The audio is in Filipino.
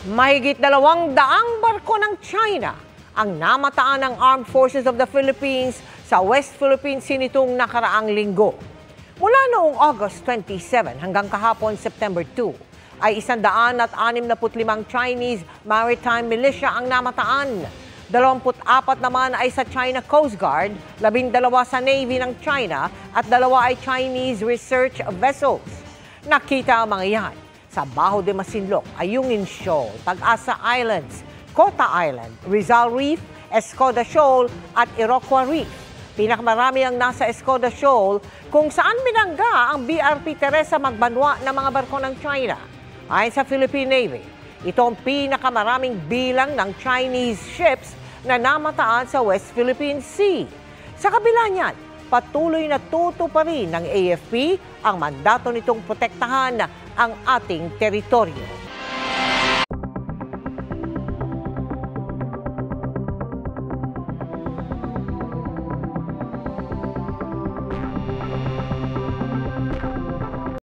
Mahigit 200 barko ng China ang namataan ng Armed Forces of the Philippines sa West Philippine Sea nitong nakaraang linggo. Mula noong August 27 hanggang kahapon September 2 ay 165 Chinese maritime militia ang namataan. 24 naman ay sa China Coast Guard, 12 sa Navy ng China at 2 ay Chinese research vessels. Nakita ang mga yan sa Bajo de Masinloc, Ayungin Shoal, Pag-asa Islands, Cota Island, Rizal Reef, Escoda Shoal at Iroquois Reef. Pinakamarami ang nasa Escoda Shoal kung saan binangga ang BRP Teresa Magbanwa ng mga barko ng China. Ayon sa Philippine Navy, ito ang pinakamaraming bilang ng Chinese ships na namataan sa West Philippine Sea. Sa kabila niyan, patuloy na tutuparin ng AFP ang mandato nitong protektahan ang ating teritoryo.